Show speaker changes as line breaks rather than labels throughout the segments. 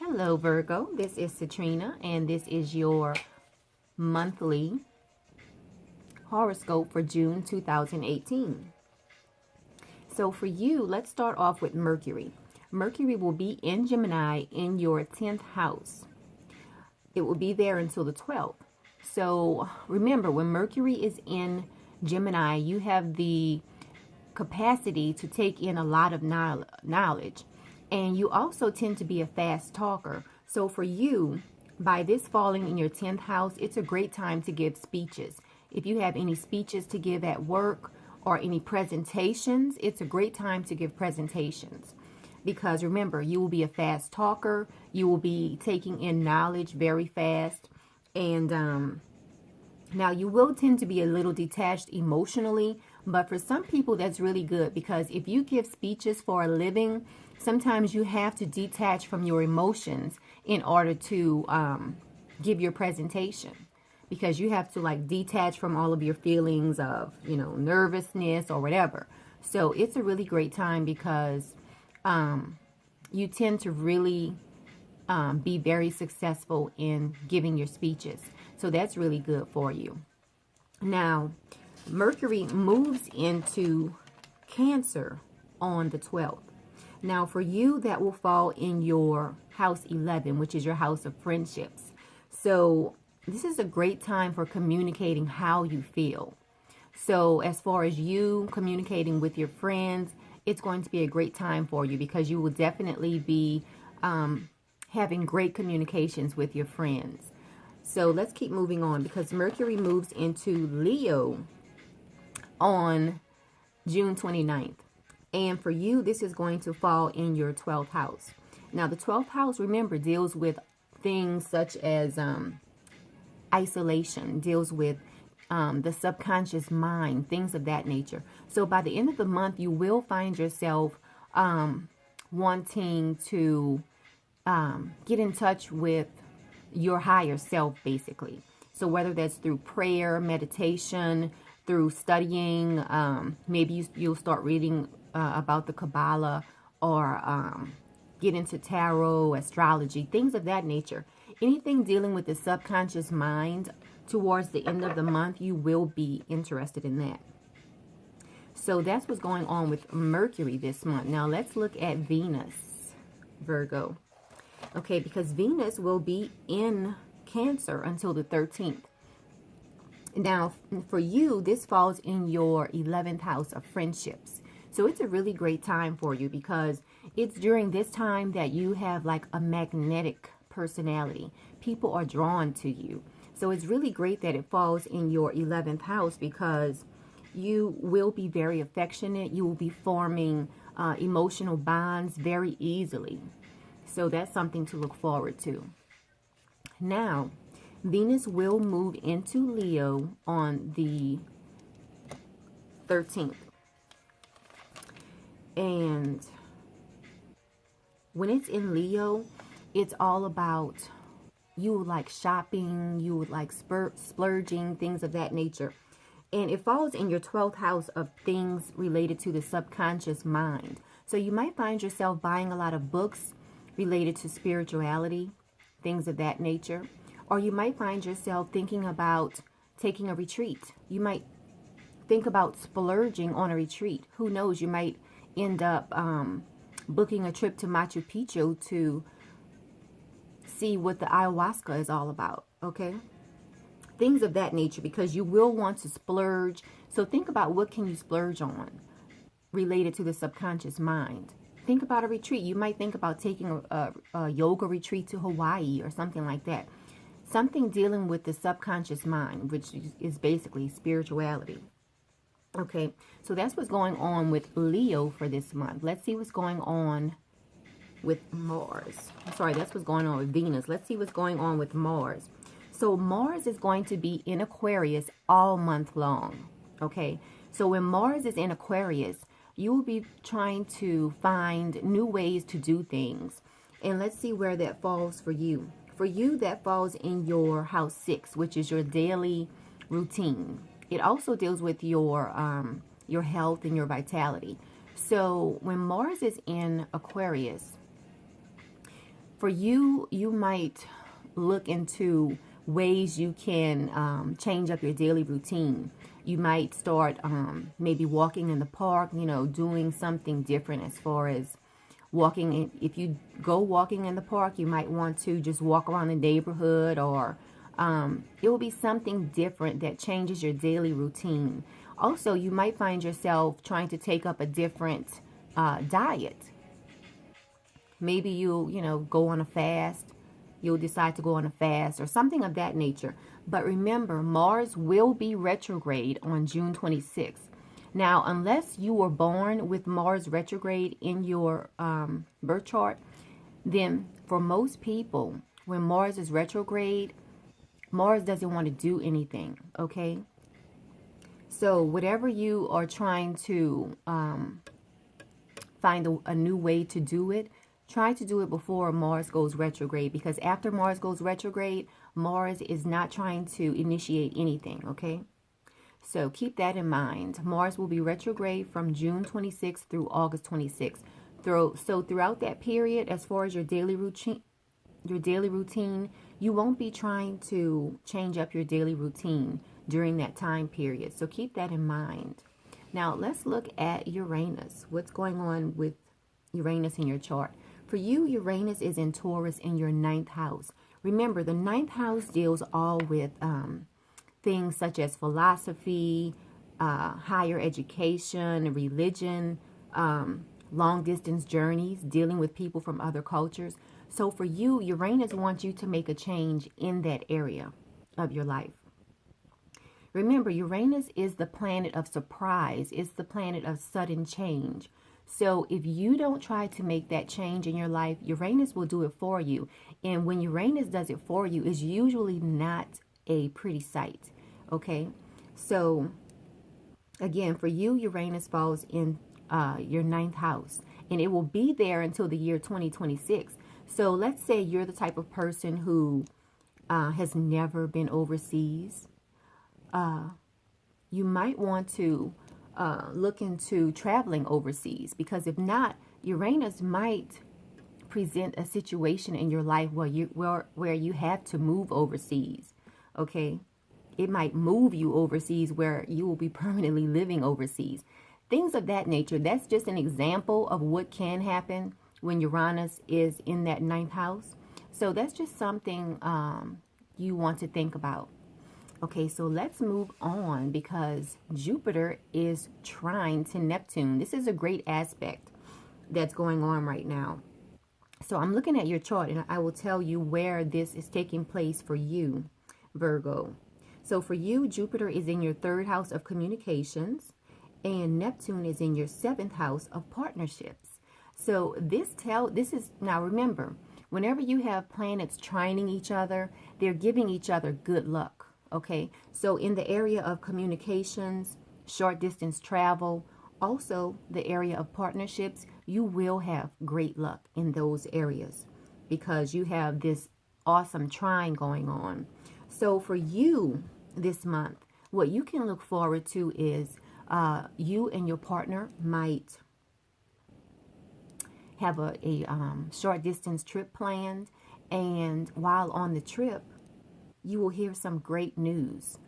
Hello, Virgo. This is Citrina, and this is your monthly horoscope for June 2018. So for you, let's start off with Mercury. Mercury will be in Gemini in your 10th house. It will be there until the 12th. So remember, when Mercury is in Gemini, you have the capacity to take in a lot of knowledge. And you also tend to be a fast talker. So for you, by this falling in your 10th house, it's a great time to give speeches. If you have any speeches to give at work or any presentations, it's a great time to give presentations. Because remember, you will be a fast talker. You will be taking in knowledge very fast. And now you will tend to be a little detached emotionally. But for some people, that's really good, because if you give speeches for a living, sometimes you have to detach from your emotions in order to give your presentation, because you have to like detach from all of your feelings of, nervousness or whatever. So it's a really great time because you tend to really be very successful in giving your speeches. So that's really good for you. Now, Mercury moves into Cancer on the 12th. Now, for you, that will fall in your house 11, which is your house of friendships. So this is a great time for communicating how you feel. So as far as you communicating with your friends, it's going to be a great time for you, because you will definitely be having great communications with your friends. So let's keep moving on, because Mercury moves into Leo on June 29th. And for you, this is going to fall in your 12th house. Now, the 12th house, remember, deals with things such as isolation, deals with the subconscious mind, things of that nature. So by the end of the month, you will find yourself wanting to get in touch with your higher self, basically. So whether that's through prayer, meditation, through studying, maybe you'll start reading about the Kabbalah, or get into tarot, astrology, things of that nature. Anything dealing with the subconscious mind towards the end of the month, you will be interested in that. So that's what's going on with Mercury this month. Now let's look at Venus, Virgo. Okay, because Venus will be in Cancer until the 13th. Now, for you, this falls in your 11th house of friendships. So it's a really great time for you, because it's during this time that you have like a magnetic personality. People are drawn to you. So it's really great that it falls in your 11th house, because you will be very affectionate. You will be forming emotional bonds very easily. So that's something to look forward to. Now, Venus will move into Leo on the 13th. And when it's in Leo, it's all about you like shopping, you would like splurging, things of that nature. And it falls in your 12th house of things related to the subconscious mind. So you might find yourself buying a lot of books related to spirituality, things of that nature. Or you might find yourself thinking about taking a retreat. You might think about splurging on a retreat. Who knows, you might end up booking a trip to Machu Picchu to see what the ayahuasca is all about, okay? Things of that nature, because you will want to splurge. So think about, what can you splurge on related to the subconscious mind. Think about a retreat. You might think about taking a yoga retreat to Hawaii or something like that. Something dealing with the subconscious mind, which is basically spirituality. Okay, so that's what's going on with Leo for this month. Let's see what's going on with Mars. Sorry, that's what's going on with Venus. Let's see what's going on with Mars. So Mars is going to be in Aquarius all month long. Okay, so when Mars is in Aquarius, you will be trying to find new ways to do things. And let's see where that falls for you. For you, that falls in your house 6, which is your daily routine. It also deals with your health and your vitality. So when Mars is in Aquarius, For you, you might look into ways you can change up your daily routine. You might start maybe walking in the park, you know, doing something different as far as walking in. If you go walking in the park, you might want to just walk around the neighborhood, or it will be something different that changes your daily routine. Also, you might find yourself trying to take up a different diet. Maybe you know, go on a fast. You'll decide to go on a fast or something of that nature. But remember, Mars will be retrograde on June 26th. Now, unless you were born with Mars retrograde in your birth chart, then for most people, when Mars is retrograde, Mars doesn't want to do anything, okay? So whatever you are trying to find a new way to do it, try to do it before Mars goes retrograde, because after Mars goes retrograde, Mars is not trying to initiate anything, okay? So keep that in mind. Mars will be retrograde from June 26th through August 26th. So throughout that period, as far as your daily routine, you won't be trying to change up your daily routine during that time period. So keep that in mind. Now let's look at Uranus. What's going on with Uranus in your chart? For you, Uranus is in Taurus in your 9th house. Remember, the 9th house deals all with things such as philosophy, higher education, religion, long distance journeys, dealing with people from other cultures. So for you, Uranus wants you to make a change in that area of your life. Remember, Uranus is the planet of surprise. It's the planet of sudden change. So if you don't try to make that change in your life, Uranus will do it for you. And when Uranus does it for you, it's usually not a pretty sight. Okay? So again, for you, Uranus falls in your 9th house. And it will be there until the year 2026. So let's say you're the type of person who has never been overseas. You might want to look into traveling overseas, because if not, Uranus might present a situation in your life where you have to move overseas. Okay, it might move you overseas where you will be permanently living overseas. Things of that nature. That's just an example of what can happen when Uranus is in that 9th house. So that's just something you want to think about. Okay, so let's move on, because Jupiter is trine to Neptune. This is a great aspect that's going on right now. So I'm looking at your chart, and I will tell you where this is taking place for you, Virgo. So for you, Jupiter is in your 3rd house of communications, and Neptune is in your 7th house of partnerships. So this is, now remember, whenever you have planets trining each other, they're giving each other good luck. Okay, so in the area of communications, short distance travel, also the area of partnerships, you will have great luck in those areas because you have this awesome trine going on. So for you this month, what you can look forward to is you and your partner might have a short distance trip planned, and while on the trip, you will hear some great news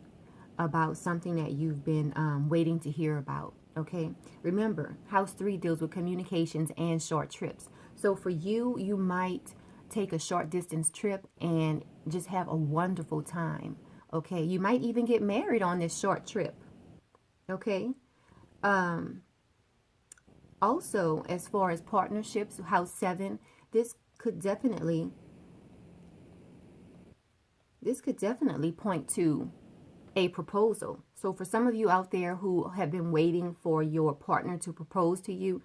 about something that you've been waiting to hear about, okay? Remember, House 3 deals with communications and short trips. So for you, you might take a short distance trip and just have a wonderful time, okay? You might even get married on this short trip, okay? Also, as far as partnerships, House 7, this could definitely point to a proposal. So for some of you out there who have been waiting for your partner to propose to you,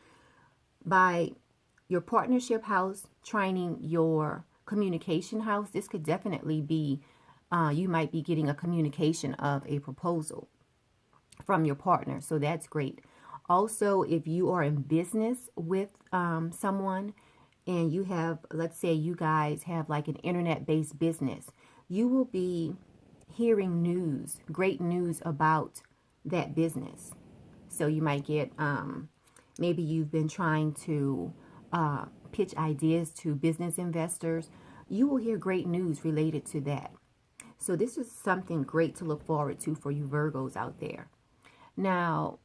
by your partnership house trining your communication house, this could definitely be, you might be getting a communication of a proposal from your partner. So that's great. Also, if you are in business with someone and you have, let's say you guys have like an internet-based business, you will be hearing news, great news about that business. So you might get, maybe you've been trying to pitch ideas to business investors, you will hear great news related to that. So this is something great to look forward to for you Virgos out there. Now,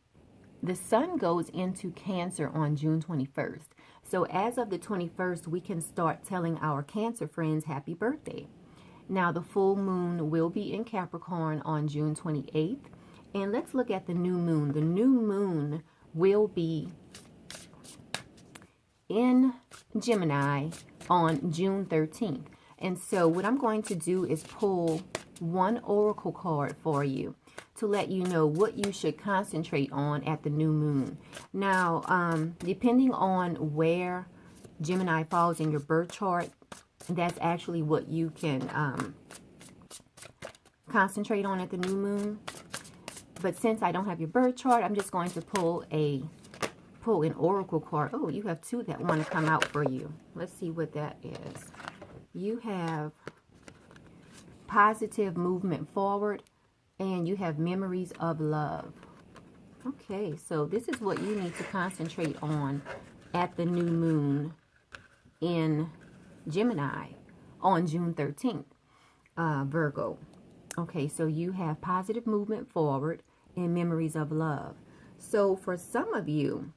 the sun goes into Cancer on June 21st. So as of the 21st, we can start telling our Cancer friends happy birthday. Now, the full moon will be in Capricorn on June 28th. And let's look at the new moon. The new moon will be in Gemini on June 13th. And so what I'm going to do is pull one oracle card for you to let you know what you should concentrate on at the new moon. Now, depending on where Gemini falls in your birth chart, that's actually what you can concentrate on at the new moon. But since I don't have your birth chart, I'm just going to pull an oracle card. Oh, you have two that want to come out for you. Let's see what that is. You have positive movement forward, and you have memories of love. Okay, so this is what you need to concentrate on at the new moon in Gemini on June 13th, Virgo. Okay, so you have positive movement forward and memories of love. So for some of you,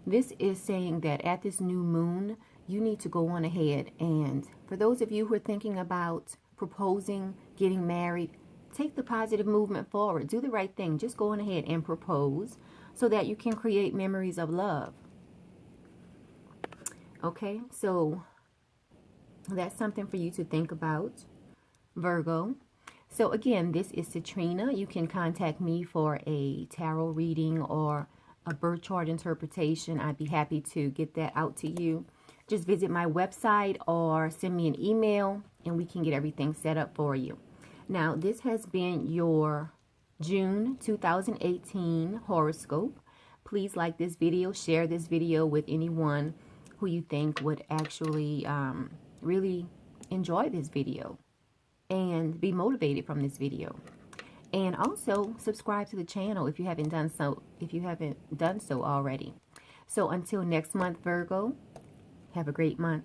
this is saying that at this new moon, you need to go on ahead, and for those of you who are thinking about proposing, getting married, take the positive movement forward. Do the right thing. Just go on ahead and propose so that you can create memories of love. Okay, so that's something for you to think about, Virgo. So again, this is Citrina. You can contact me for a tarot reading or a birth chart interpretation. I'd be happy to get that out to you. Just visit my website or send me an email and we can get everything set up for you. Now, this has been your June 2018 horoscope. Please like this video, share this video with anyone who you think would actually really enjoy this video and be motivated from this video. And also subscribe to the channel if you haven't done so already. So until next month, Virgo, have a great month.